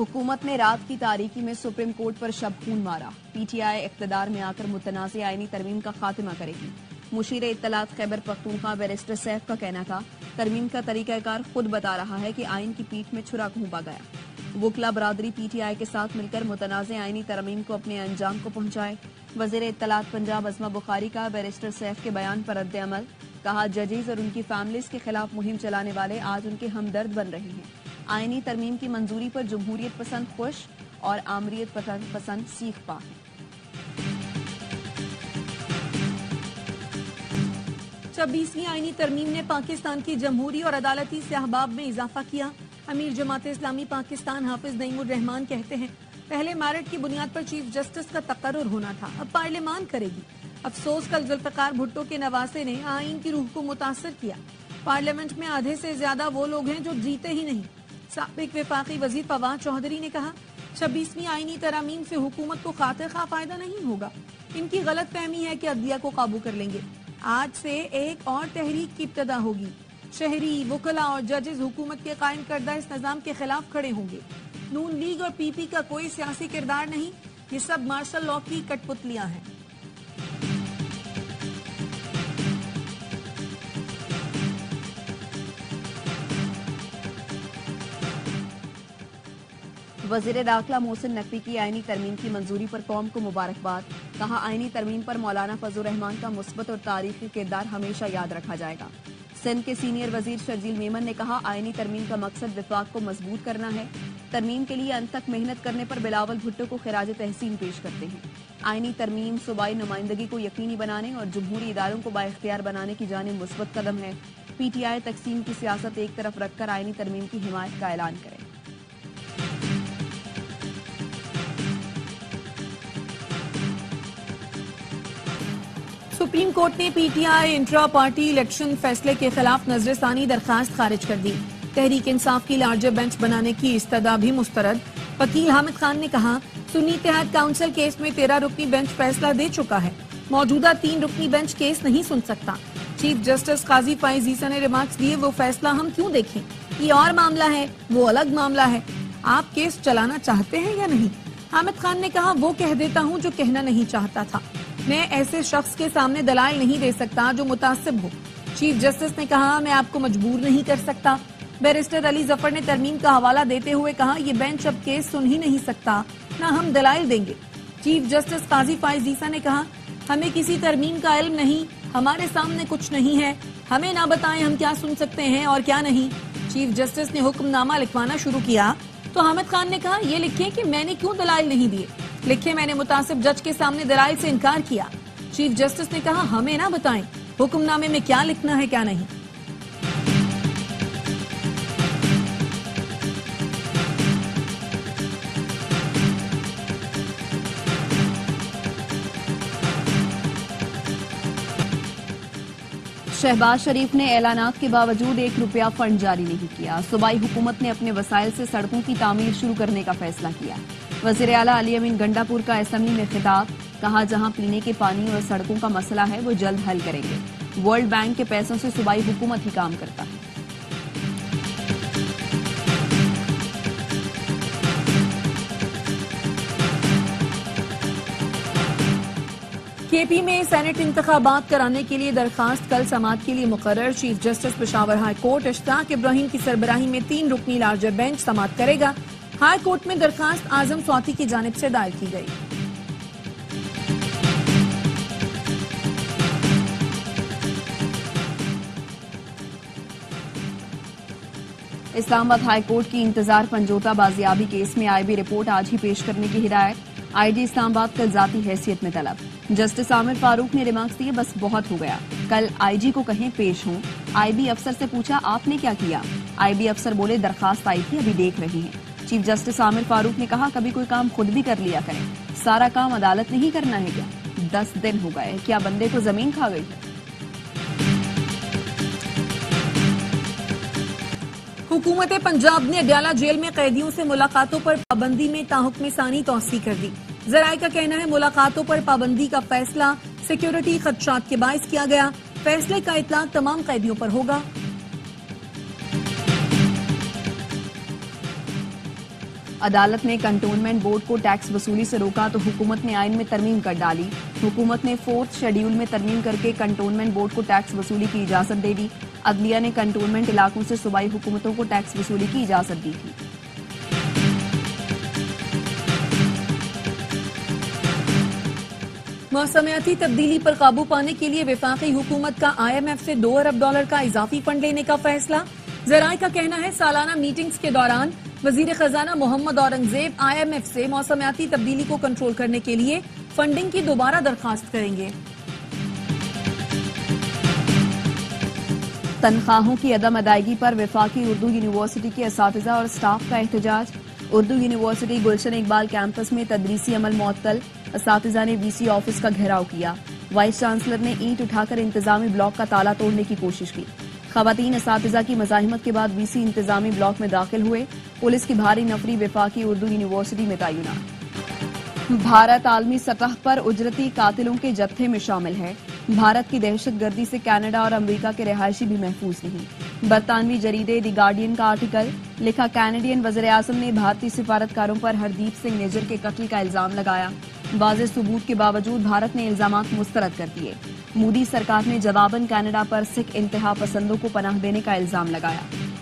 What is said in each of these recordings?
حکومت نے رات کی تاریکی میں سپریم کورٹ پر شب خون مارا. پی ٹی آئی اقتدار میں آ کر متنازع آئینی ترمیم کا خاتمہ کرے گی. مشیر اطلاعات خیبر پختونخوا بیرسٹر سیف کا کہنا تھا ترمیم کا طریقہ کار خود بتا رہا ہے کہ آئین کی پیٹھ میں چھرا گھونپا گیا. وکلا برادری پی ٹی آئی کے ساتھ مل کر متنازع آئینی ترمیم کو اپنے انجام کو پہنچائے. وزیر اطلاعات پنجاب عظمہ بخاری کا بیرسٹر سیف کے بیان پر رد عمل. کہا ججز اور ان کی فیملیز کے خلاف مہم چلانے والے آج ان کے ہمدرد بن رہے ہیں. آئینی ترمیم کی منظوری پر جمہوریت پسند خوش اور آمریت پسند سیخ پا ہیں. 26ویں آئینی ترمیم نے پاکستان کی جمہوری اور عدالتی صحباب میں اضافہ کیا. امیر جماعت اسلامی پاکستان حافظ نعیم الرحمان کہتے ہیں پہلے میرٹ کی بنیاد پر چیف جسٹس کا تقرر ہونا تھا، اب پارلیمان کرے گی. افسوس کل ذوالفقار بھٹو کے نواسے نے آئین کی روح کو متاثر کیا. پارلیمنٹ میں آدھے سے زیادہ وہ لوگ ہیں جو جیتے ہی نہیں. سابق وفاقی وزیر فواد چوہدری نے کہا 26ویں آئینی ترامیم سے حکومت کو خاطر خواہ فائدہ نہیں ہوگا. ان کی غلط فہمی ہے کہ عدلیہ کو قابو کر لیں گے. آج سے ایک اور تحریک کی ابتدا ہوگی. شہری، وکلاء اور ججز حکومت کے قائم کردہ اس نظام کے خلاف کھڑے ہوں گے. نون لیگ اور پی پی کا کوئی سیاسی کردار نہیں، یہ سب مارشل لا کی کٹ پتلیاں ہیں. وزیر داخلہ محسن نقوی کی آئینی ترمیم کی منظوری پر قوم کو مبارکباد. کہا آئینی ترمیم پر مولانا فضل الرحمان کا مثبت اور تاریخی کردار ہمیشہ یاد رکھا جائے گا. سندھ کے سینئر وزیر شرجیل میمن نے کہا آئینی ترمیم کا مقصد وفاق کو مضبوط کرنا ہے. ترمیم کے لیے انت تک محنت کرنے پر بلاول بھٹو کو خراج تحسین پیش کرتے ہیں. آئینی ترمیم صوبائی نمائندگی کو یقینی بنانے اور جمہوری اداروں کو بااختیار بنانے کی جانب مثبت قدم ہے. پی ٹی آئی تقسیم کی سیاست ایک طرف رکھ کر آئینی ترمیم کی حمایت کا اعلان کرے. سپریم کورٹ نے P T I intra party election فیصلے کے خلاف نظر ثانی درخواست خارج کر دی. تحریک انصاف کی لارجر بینچ بنانے کی استدعا بھی مسترد. وکیل حامد خان نے کہا سنی اتحاد کونسل کیس میں 13 رکنی بینچ فیصلہ دے چکا ہے، موجودہ 3 رکنی بینچ کیس نہیں سن سکتا. چیف جسٹس قاضی فائز عیسیٰ نے ریمارکس دیے وہ فیصلہ ہم کیوں دیکھیں، یہ اور معاملہ ہے، وہ الگ معاملہ ہے. آپ کیس چلانا چاہتے ہیں یا نہیں؟ حامد خان نے کہا وہ کہہ دیتا ہوں جو کہنا نہیں چاہتا تھا. میں ایسے شخص کے سامنے دلائل نہیں دے سکتا جو متعصب ہو. چیف جسٹس نے کہا میں آپ کو مجبور نہیں کر سکتا. بیرسٹر علی ظفر نے ترمیم کا حوالہ دیتے ہوئے کہا یہ بینچ اب کیس سن ہی نہیں سکتا، نہ ہم دلائل دیں گے. چیف جسٹس قاضی فائز عیسیٰ نے کہا ہمیں کسی ترمیم کا علم نہیں، ہمارے سامنے کچھ نہیں ہے، ہمیں نہ بتائیں ہم کیا سن سکتے ہیں اور کیا نہیں. چیف جسٹس نے حکم نامہ لکھوانا شروع کیا تو حامد خان نے کہا یہ لکھیں کہ میں نے کیوں دلائل نہیں دیے، لکھے میں نے متعصب جج کے سامنے دلائل سے انکار کیا. چیف جسٹس نے کہا ہمیں نہ بتائیں حکم نامے میں کیا لکھنا ہے کیا نہیں. شہباز شریف نے اعلانات کے باوجود 1 روپیہ فنڈ جاری نہیں کیا. صوبائی حکومت نے اپنے وسائل سے سڑکوں کی تعمیر شروع کرنے کا فیصلہ کیا. وزیر اعلیٰ علی امین گنڈا پور کا اسمبلی میں خطاب. کہا جہاں پینے کے پانی اور سڑکوں کا مسئلہ ہے وہ جلد حل کریں گے. ورلڈ بینک کے پیسوں سے صوبائی حکومت ہی کام کرتا ہے. کے پی میں سینٹ انتخابات کرانے کے لیے درخواست کل سماعت کے لیے مقرر. Chief justice Peshawar high court Ishtiaq Ibrahim کی سربراہی میں 3 رکنی لارجر بینچ سماعت کرے گا. ہائی کورٹ میں درخواست اعظم سواتی کی جانب سے دائر کی گئی. اسلام آباد ہائی کورٹ کی انتظار پنجوتا بازیابی کیس میں آئی بی رپورٹ آج ہی پیش کرنے کی ہدایت. آئی جی اسلام آباد کل ذاتی حیثیت میں طلب. جسٹس عامر فاروق نے ریمارکس دیے بس بہت ہو گیا، کل آئی جی کو کہیں پیش ہوں. آئی بی افسر سے پوچھا آپ نے کیا کیا؟ آئی بی افسر بولے درخواست آئی تھی ابھی دیکھ رہے ہیں. چیف جسٹس عامر فاروق نے کہا کبھی کوئی کام خود بھی کر لیا کریں، سارا کام عدالت نہیں کرنا ہے کیا؟ 10 دن ہو گئے، کیا بندے کو زمین کھا گئی ہے؟ حکومت پنجاب نے اڈیالہ جیل میں قیدیوں سے ملاقاتوں پر پابندی میں تاحکم ثانی توسیع کر دی. ذرائع کا کہنا ہے ملاقاتوں پر پابندی کا فیصلہ سیکیورٹی خدشات کے باعث کیا گیا. فیصلے کا اطلاق تمام قیدیوں پر ہوگا. عدالت نے کنٹونمنٹ بورڈ کو ٹیکس وصولی سے روکا تو حکومت نے آئین میں ترمیم کر ڈالی. حکومت نے 4 شیڈیول میں ترمیم کر کے کنٹونمنٹ بورڈ کو ٹیکس وصولی کی اجازت دے دی. عدلیہ نے کنٹونمنٹ علاقوں سے صوبائی حکومتوں کو ٹیکس وصولی کی اجازت دی تھی. موسمیاتی تبدیلی پر قابو پانے کے لیے وفاقی حکومت کا IMF سے $2 ارب کا اضافی فنڈ لینے کا فیصلہ. ذرائع کا کہنا ہے سالانہ میٹنگز کے دوران وزیر خزانہ محمد اورنگزیب IMF سے موسمیاتی تبدیلی کو کنٹرول کرنے کے لیے فنڈنگ کی دوبارہ درخواست کریں گے. تنخواہوں کی عدم ادائیگی پر وفاقی اردو یونیورسٹی کے اساتذہ اور اسٹاف کا احتجاج. اردو یونیورسٹی گلشن اقبال کیمپس میں تدریسی عمل معطل. اساتذہ نے VC آفس کا گھیراؤ کیا. وائس چانسلر نے اینٹ اٹھا کر انتظامی بلاک کا تالا توڑنے کی کوشش کی. خواتین اساتذہ کی مزاحمت کے بعد VC انتظامی بلاک میں داخل ہوئے. پولیس کی بھاری نفری وفاقی اردو یونیورسٹی میں تعینات. بھارت عالمی سطح پر اجرتی قاتلوں کے جتھے میں شامل ہے. بھارت کی دہشت گردی سے کینیڈا اور امریکہ کے رہائشی بھی محفوظ نہیں. برطانوی جریدے دی گارڈین کا آرٹیکل لکھا کینیڈین وزیراعظم نے بھارتی سفارتکاروں پر ہردیپ سنگھ نجر کے قتل کا الزام لگایا. واضح ثبوت کے باوجود بھارت نے الزامات مسترد کر دیے. مودی سرکار نے جواباً کینیڈا پر سکھ انتہا پسندوں کو پناہ دینے کا الزام لگایا.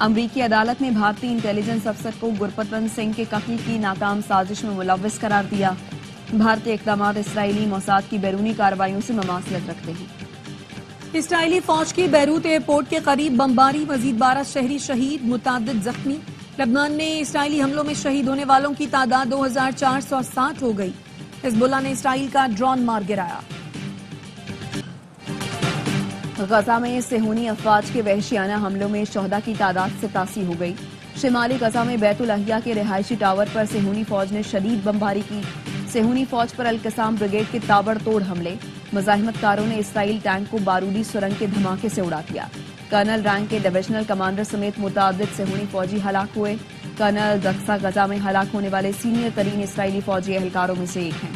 امریکی عدالت نے بھارتی انٹیلیجنس افسر کو گرپتونت سنگھ کے قتل کی ناکام سازش میں ملوث قرار دیا. بھارتی اقدامات اسرائیلی موساد کی بیرونی کارروائیوں سے مماثلت رکھتے ہیں. اسرائیلی فوج کی بیروت ایئرپورٹ کے قریب بمباری، مزید 12 شہری شہید، متعدد زخمی. لبنان میں اسرائیلی حملوں میں شہید ہونے والوں کی تعداد 2460 ہو گئی. حزب اللہ نے اسرائیل کا ڈرون مار گرایا. غزہ میں صہیونی افواج کے وحشیانہ حملوں میں شہداء کی تعداد 87 ہو گئی. شمالی غزہ میں بیت الاحیاء کے رہائشی ٹاور پر صہیونی فوج نے شدید بمباری کی. صہیونی فوج پر القسام بریگیڈ کے تابڑ توڑ حملے. مزاحمت کاروں نے اسرائیل ٹینک کو بارودی سرنگ کے دھماکے سے اڑا دیا. کرنل رینک کے ڈویژنل کمانڈر سمیت متعدد صہیونی فوجی ہلاک ہوئے. کرنل دقسا غزہ میں ہلاک ہونے والے سینئر ترین اسرائیلی فوجی اہلکاروں میں سے ایک ہیں.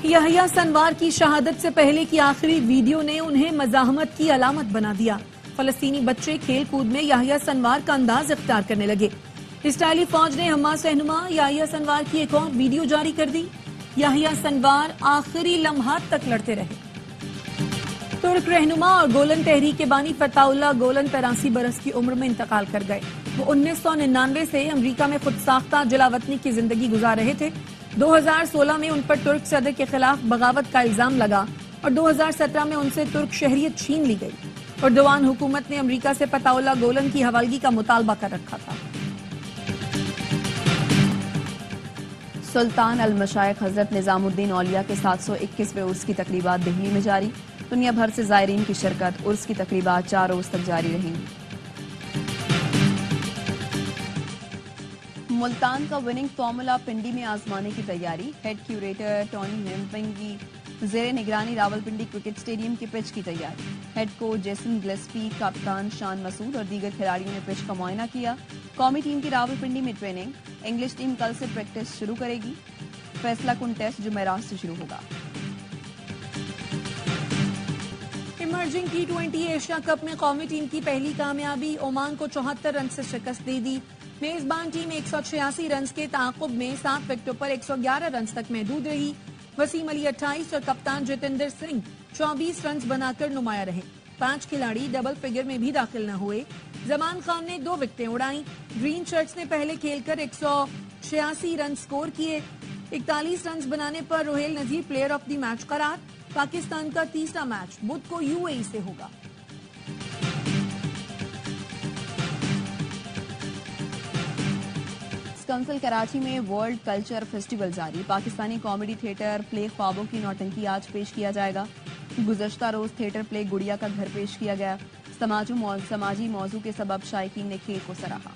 یحییٰ سنوار کی شہادت سے پہلے کی آخری ویڈیو نے انہیں مزاحمت کی علامت بنا دیا. فلسطینی بچے کھیل کود میں یحییٰ سنوار کا انداز اختیار کرنے لگے. اسرائیلی فوج نے حماس رہنما یحییٰ سنوار کی ایک اور ویڈیو جاری کر دی. یحییٰ سنوار آخری لمحات تک لڑتے رہے. ترک رہنما اور گولن تحریک کے بانی فتح اللہ گولن 83 برس کی عمر میں انتقال کر گئے. وہ 1999 سے امریکہ میں خود ساختہ جلا وطنی کی زندگی گزار رہے تھے. 2016 میں ان پر ترک صدر کے خلاف بغاوت کا الزام لگا اور 2017 میں ان سے ترک شہریت چھین لی گئی. اردوان حکومت نے امریکہ سے فتح اللہ گولن کی حوالگی کا مطالبہ کر رکھا تھا. سلطان المشائخ حضرت نظام الدین اولیاء کے 721ویں عرس کی تقریبات دہلی میں جاری. دنیا بھر سے زائرین کی شرکت. عرس کی تقریبات 4 روز تک جاری رہیں گی. ملتان کا وننگ فارمولا پنڈی میں آزمانے کی تیاری. ہیڈ کیوریٹر ٹونی ہیمپنگ کی زیر نگرانی راولپنڈی کرکٹ اسٹیڈیم کی پچ کی تیاری. ہیڈ کوچ جیسن گلیسپی، کپتان شان مسعود اور دیگر کھلاڑیوں نے پچ کا معائنہ کیا. قومی ٹیم کی راولپنڈی میں ٹریننگ. انگلش ٹیم کل سے پریکٹس شروع کرے گی. فیصلہ کن ٹیسٹ جمعرات سے شروع ہوگا. ایمرجنگ T20 ایشیا کپ میں قومی ٹیم کی پہلی کامیابی. عمان کو 74 رن سے شکست دے دی. میزبان ٹیم 186 رنز کے تعاقب میں 7 وکٹوں پر 111 رنز تک محدود رہی. وسیم علی 28 اور کپتان جتیندر سنگھ 24 رنز بنا کر نمایاں رہے. 5 کھلاڑی ڈبل فگر میں بھی داخل نہ ہوئے. زمان خان نے 2 وکٹیں اڑائیں. گرین شرٹس نے پہلے کھیل کر 186 رن سکور کیے. 41 رنز بنانے پر Rohail Nazir player of the match قرار. پاکستان کا تیسرا میچ بدھ کو UAE سے ہوگا. کونسل کراچی میں ورلڈ کلچر فیسٹیول جاری. پاکستانی کامیڈی تھیٹر پلے خوابوں کی نوٹنکی آج پیش کیا جائے گا. گزشتہ روز تھیٹر پلے گڑیا کا گھر پیش کیا گیا. سماجی موضوع کے سبب شائقین نے کھیل کو سراہا.